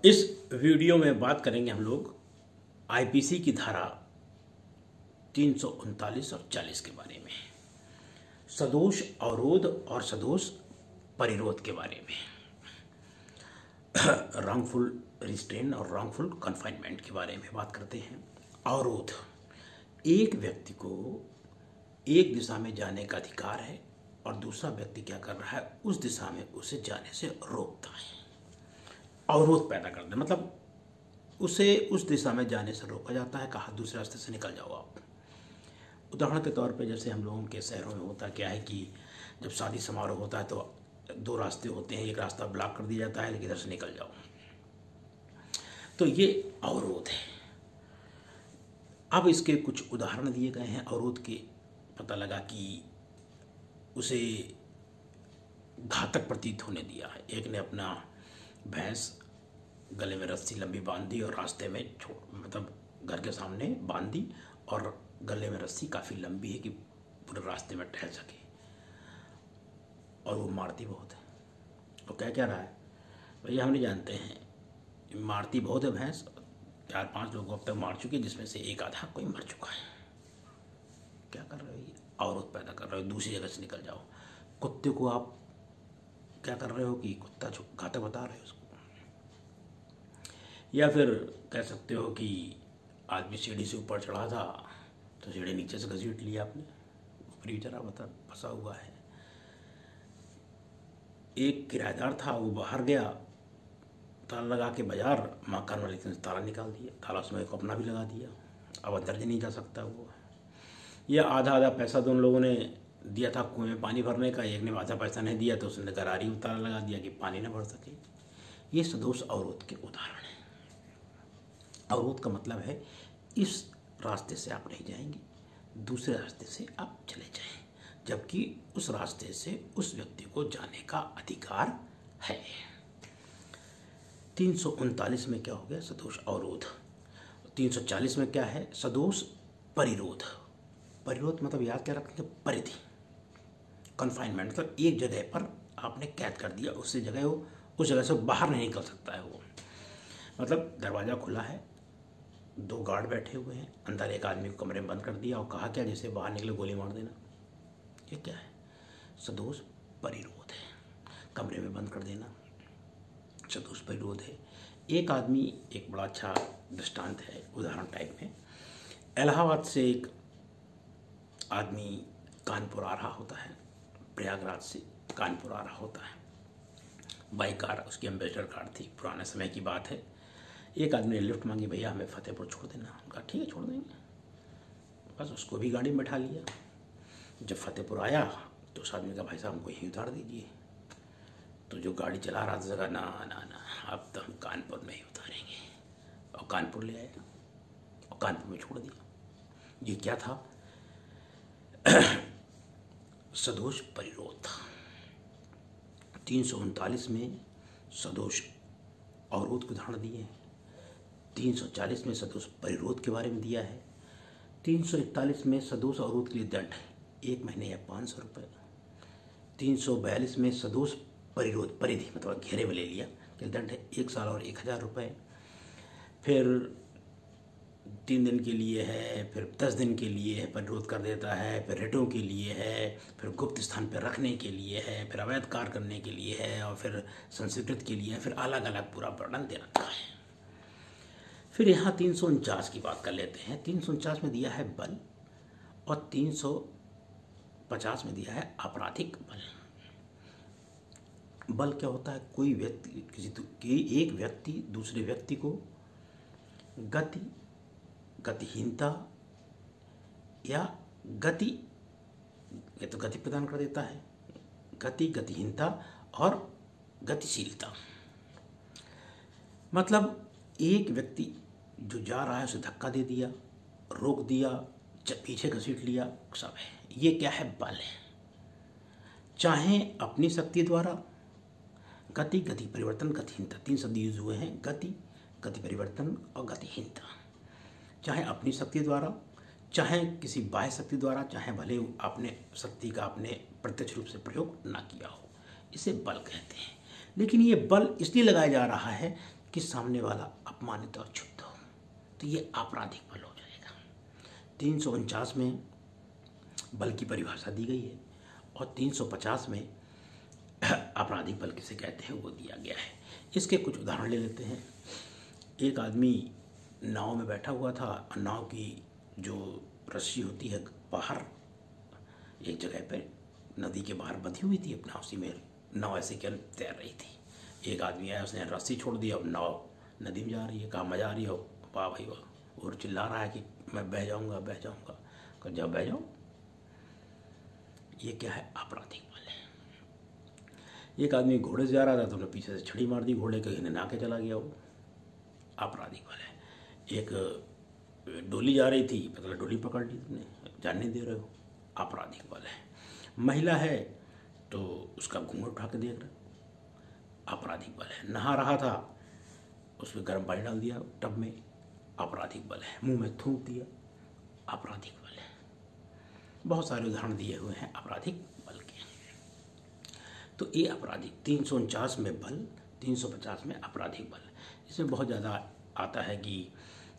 इस वीडियो में बात करेंगे हम लोग आईपीसी की धारा 339 और 40 के बारे में, सदोष अवरोध और सदोष परिरोध के बारे में, रॉन्गफुल रिस्ट्रेन और रॉन्गफुल कन्फाइनमेंट के बारे में बात करते हैं। अवरोध, एक व्यक्ति को एक दिशा में जाने का अधिकार है और दूसरा व्यक्ति क्या कर रहा है, उस दिशा में उसे जाने से रोकता है। अवरोध पैदा करते हैं मतलब उसे उस दिशा में जाने से रोका जाता है, कहा दूसरे रास्ते से निकल जाओ आप। उदाहरण के तौर पे जैसे हम लोगों के शहरों में होता क्या है कि जब शादी समारोह होता है तो दो रास्ते होते हैं, एक रास्ता ब्लॉक कर दिया जाता है लेकिन इधर से निकल जाओ, तो ये अवरोध है। अब इसके कुछ उदाहरण दिए गए हैं अवरोध के। पता लगा कि उसे घातक प्रतीत होने दिया है। एक ने अपना भैंस गले में रस्सी लंबी बांध दी और रास्ते में मतलब घर के सामने बांध दी और गले में रस्सी काफ़ी लंबी है कि पूरे रास्ते में टहल सके, और वो मारती बहुत है। तो क्या रहा है भैया, हम नहीं जानते हैं, मारती बहुत है भैंस, 4-5 लोगों अब तक मार चुकी है, जिसमें से एक आधा कोई मर चुका है। क्या कर रहे हो, ये अवरोध पैदा कर रहे हो, दूसरी जगह से निकल जाओ। कुत्ते को आप क्या कर रहे हो कि कुत्ता घातक बता रहे हो उसको। या फिर कह सकते हो कि आदमी सीढ़ी से ऊपर चढ़ा था तो सीढ़ी नीचे से घसीट लिया आपने, ऊपरी बेचारा फंसा हुआ है। एक किराएदार था, वो बाहर गया, ताला लगा के बाजार, मकान वाले ने ताला निकाल दिया, ताला उसमें एक अपना भी लगा दिया, अब अंदर ही नहीं जा सकता वो। या आधा पैसा दोनों लोगों ने दिया था कुएं में पानी भरने का, एक ने आधा पैसा नहीं दिया तो उसने गरारी ताला लगा दिया कि पानी न भर सके। ये सदोष अवरोध के उदाहरण हैं। अवरोध का मतलब है इस रास्ते से आप नहीं जाएंगे, दूसरे रास्ते से आप चले जाएं, जबकि उस रास्ते से उस व्यक्ति को जाने का अधिकार है। 339 में क्या हो गया, सदोष अवरोध। 340 में क्या है, सदोष परिरोध। परिरोध मतलब याद क्या रखेंगे, परिधि, कन्फाइनमेंट, मतलब एक जगह पर आपने कैद कर दिया, उससे जगह हो, उस जगह से बाहर नहीं निकल सकता है वो। मतलब दरवाज़ा खुला है, 2 गार्ड बैठे हुए हैं, अंदर एक आदमी को कमरे में बंद कर दिया और कहा क्या, जैसे बाहर निकले गोली मार देना। ये क्या है, सदोष परिरोध है, कमरे में बंद कर देना सदोष परिरोध है। एक आदमी, एक बड़ा अच्छा दृष्टांत है उदाहरण टाइप में। इलाहाबाद से एक आदमी कानपुर आ रहा होता है, प्रयागराज से कानपुर आ रहा होता है, बाई कार, उसकी एम्बेसडर कार थी, पुराने समय की बात है। एक आदमी ने लिफ्ट मांगी, भैया हमें फतेहपुर छोड़ देना। कहा ठीक है छोड़ देंगे, बस उसको भी गाड़ी में बैठा लिया। जब फतेहपुर आया तो उस आदमी का, भाई साहब हमको यहीं उतार दीजिए। तो जो गाड़ी चला रहा था जगह, ना ना ना, अब तो हम कानपुर में ही उतारेंगे, और कानपुर ले आया और कानपुर में छोड़ दिया। ये क्या था, सदोष परिरोध। 339 में सदोष अवरोध के उदाहरण दिए हैं, 340 में सदोष परिरोध के बारे में दिया है, 341 में सदोष अवरोध के लिए दंड है 1 महीने या 500 रुपये, 342 में सदोष परिरोध परिधि मतलब घेरे में ले लिया कि दंड है 1 साल और 1000 रुपये। फिर 3 दिन के लिए है, फिर 10 दिन के लिए है, परिरोध कर देता है, फिर रेटों के लिए है, फिर गुप्त स्थान पर रखने के लिए है, फिर अवैध कार्य करने के लिए है, और फिर संस्कृत के लिए है, फिर अलग अलग पूरा वर्णन दे रखा है। फिर यहाँ 349 की बात कर लेते हैं। 349 में दिया है बल और 350 में दिया है आपराधिक बल। बल क्या होता है, कोई व्यक्ति एक व्यक्ति दूसरे व्यक्ति को गतिहीनता या ये तो गति प्रदान कर देता है, गतिहीनता और गतिशीलता। मतलब एक व्यक्ति जो जा रहा है उसे धक्का दे दिया, रोक दिया, पीछे घसीट लिया, सब है। ये क्या है, बल है। चाहे अपनी शक्ति द्वारा, गति परिवर्तन, गतिहीनता, 3 शब्द यूज हुए हैं, गति परिवर्तन और गतिहीनता। चाहे अपनी शक्ति द्वारा, चाहे किसी बाह्य शक्ति द्वारा, चाहे भले आपने शक्ति का आपने प्रत्यक्ष रूप से प्रयोग ना किया हो, इसे बल कहते हैं। लेकिन ये बल इसलिए लगाया जा रहा है कि सामने वाला अपमानित और क्षुब्ध हो, तो ये आपराधिक बल हो जाएगा। 349 में बल की परिभाषा दी गई है और 350 में आपराधिक बल किसे कहते हैं वो दिया गया है। इसके कुछ उदाहरण ले लेते हैं। एक आदमी नाव में बैठा हुआ था और नाव की जो रस्सी होती है बाहर एक जगह पे नदी के बाहर बंधी हुई थी, अपना उसी में नाव ऐसे क्या तैर रही थी। एक आदमी आया, उसने रस्सी छोड़ दी, अब नाव नदी में जा रही है। कहा मजा आ रही हो, वाह भाई वाह, और चिल्ला रहा है कि मैं बह जाऊंगा बह जाऊंगा। कहा जाओ बह जाओ। ये क्या है? आपराधिक बल है। एक आदमी घोड़े से जा रहा था तो उन्हें पीछे से छड़ी मार दी घोड़े के, हिने नाके चला गया, वो आपराधिक बल है। एक डोली जा रही थी, मतलब डोली पकड़ ली तुमने, जाने दे रहे हो, आपराधिक बल है। महिला है तो उसका घूंघट उठा के देख रहे, आपराधिक बल है। नहा रहा था, उसमें गर्म पानी डाल दिया टब में, आपराधिक बल है। मुंह में थूक दिया, आपराधिक बल है। बहुत सारे उदाहरण दिए हुए हैं आपराधिक बल के। तो ये आपराधिक 349 में बल, 350 में आपराधिक बल। इसमें बहुत ज़्यादा आता है कि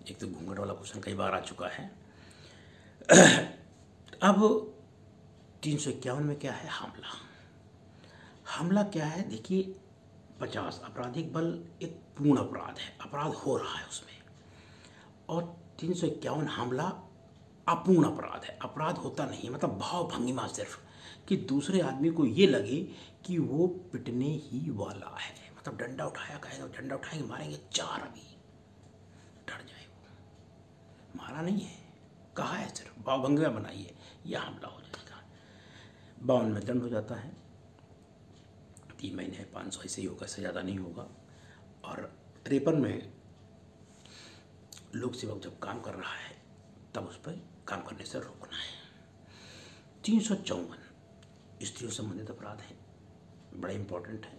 एक तो घूंघट वाला क्वेश्चन कई बार आ चुका है। अब 351 में क्या है? हमला। हमला क्या है? देखिए 50 आपराधिक बल एक पूर्ण अपराध है, अपराध हो रहा है उसमें, और 351 हमला अपूर्ण अपराध है, अपराध होता नहीं है, मतलब भाव भंगिमा सिर्फ कि दूसरे आदमी को ये लगे कि वो पिटने ही वाला है, मतलब डंडा उठाया, कहेगा डंडा उठाएंगे मारेंगे चार, अभी डर जाए वो, मारा नहीं है, कहा है सिर्फ भाव भंगिमा बनाई है, यह हमला हो जाएगा। 52 में दंड हो जाता है, 3 महीने 500 ऐसे ही होगा, इससे ज़्यादा नहीं होगा। और 53 में लोक सेवक जब काम कर रहा है तब उस पर काम करने से रोकना है। 354 स्त्रियों संबंधित अपराध है, बड़ा इंपॉर्टेंट है।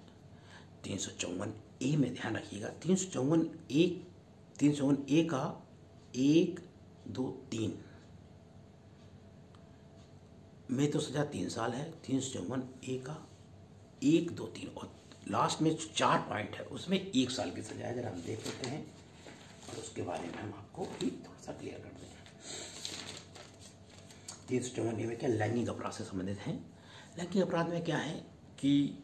354 ए में ध्यान रखिएगा, 354 ए का 1, 2, 3 में तो सजा 3 साल है। 354 ए का 1, 2, 3 और लास्ट में 4 पॉइंट है, उसमें 1 साल की सजा है। जरा हम देख लेते हैं और उसके बारे में हम आपको भी थोड़ा सा क्लियर कर दें। 354 में क्या लैंगिक अपराध से संबंधित है। लैंगिक अपराध में क्या है कि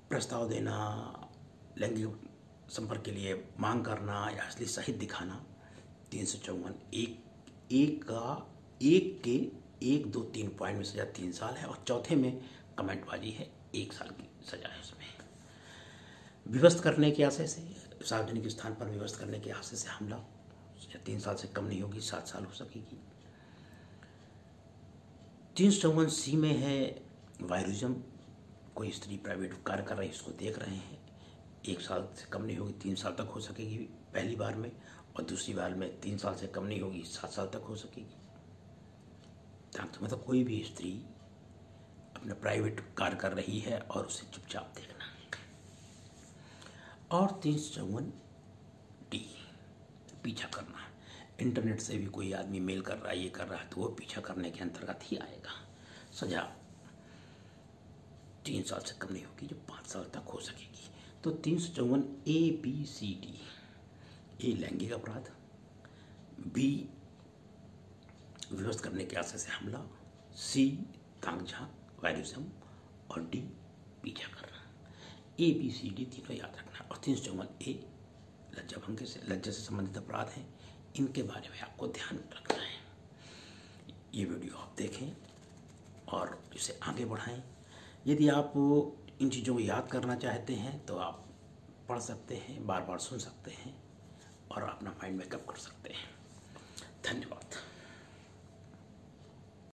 प्रस्ताव देना, लैंगिक संपर्क के लिए मांग करना या असली साहित्य दिखाना। 354 एक का 1 के 1, 2, 3 पॉइंट में सजा 3 साल है और चौथे में कमेंटबाजी है, 1 साल की सजा है उसमें। विवश करने के आशय से, सार्वजनिक स्थान पर विवश करने के आशय से हमला, 3 साल से कम नहीं होगी, 7 साल हो सकेगी। 354 सी में है वायरिज्म, कोई स्त्री प्राइवेट कार्य कर रही है, उसको देख रहे हैं, 1 साल से कम नहीं होगी, 3 साल तक हो सकेगी पहली बार में, और दूसरी बार में 3 साल से कम नहीं होगी, 7 साल तक हो सकेगी। तो मतलब कोई भी स्त्री अपना प्राइवेट कार्य कर रही है और उसे चुपचाप देखना। और 354 डी पीछा करना, इंटरनेट से भी कोई आदमी मेल कर रहा है, ये कर रहा है, तो वो पीछा करने के अंतर्गत ही आएगा। सजा 3 साल से कम नहीं होगी, जो 5 साल तक हो सकेगी। तो 354 ABCD, ए लैंगिक अपराध, बी विवश करने के आशय से हमला, सी ताक झांक वायरिज्म और डी पीछा करना। ABCD तीनों याद रखना। और 354 ए लज्जा से संबंधित अपराध हैं, इनके बारे में आपको ध्यान रखना है। ये वीडियो आप देखें और इसे आगे बढ़ाएं। यदि आप इन चीज़ों को याद करना चाहते हैं तो आप पढ़ सकते हैं, बार बार सुन सकते हैं और अपना माइंड मेकअप कर सकते हैं। धन्यवाद।